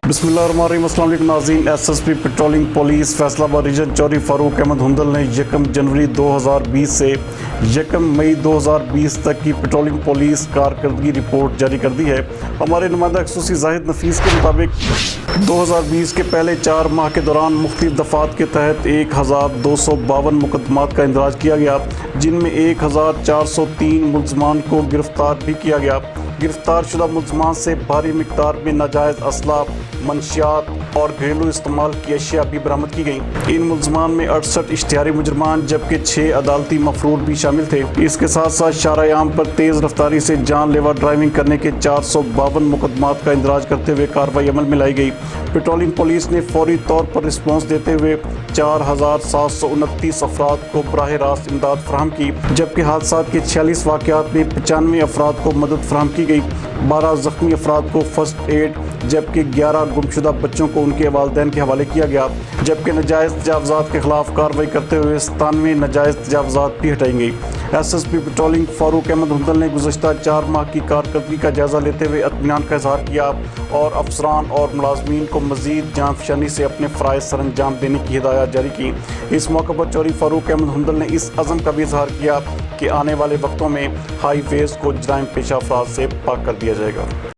बिस्मिल्लाहिर्रहमानिर्रहीम। अस्सलाम वालेकुम नाज़रीन। SSP patrolling police Faisalabad region Chaudhry Farooq Ahmad Hundal ने 1 जनवरी 2020 से 1 मई 2020 तक की पेट्रोलिंग पुलिस कारकर्दगी रिपोर्ट जारी कर दी है। हमारे नुमाइंदा खसूसी जाहिद नफीस के मुताबिक 2020 के पहले 4 माह के दौरान मुख्तलिफ दफ़ात के तहत 1252 मुकदमात का इंदराज किया गया, जिनमें 1403 मुल्ज़मान को गिरफ़्तार भी किया गया। गिरफ्तार शुदा मुल्ज़मान से भारी मिकदार में नाजायज़ असला, मंशियात और घरेलू इस्तेमाल की अशिया भी बरामद की गई। इन मुल्ज़मान में 68 इश्तिहारी मुजरमान जबकि 6 अदालती मफरूर भी शामिल थे। इसके साथ साथ शाहरायाम पर तेज़ रफ्तारी से जानलेवा ड्राइविंग करने के 452 मुकदमात का इंदराज करते हुए कार्रवाई अमल में लाई गई। पेट्रोलिंग पुलिस ने फौरी तौर पर रिस्पॉन्स देते हुए 4729 अफराद को बराह रास्त इमदाद फराहम की, जबकि हादसात के 46 वाक़यात में 95 अफराद को मदद फराहम की गई। 12 ज़ख्मी अफराद को फर्स्ट एड जबकि 11 गुमशुदा बच्चों को उनके वालिदैन के हवाले किया गया, जबकि नाजायज़ तजावुज़ात के खिलाफ कार्रवाई करते हुए 97 नाजायज़ तजावुज़ात भी हटाई गई। एसएसपी पेट्रोलिंग फारूक अहमद हुंदल ने गुज़श्ता 4 माह की कारकर्दगी का जायज़ा लेते हुए इत्मीनान का इज़हार किया और अफसरान और मुलाज़मीन को मज़ीद जाँफशानी से अपने फ़राइज़ सर अंजाम देने की हिदायत जारी की। इस मौके पर चौधरी फारूक अहमद हुंदल ने इस अज़म का भी इज़हार किया कि आने वाले वक्तों में हाईवेज़ को जराइम पेशा अफराद से पाक कर दिया जाएगा।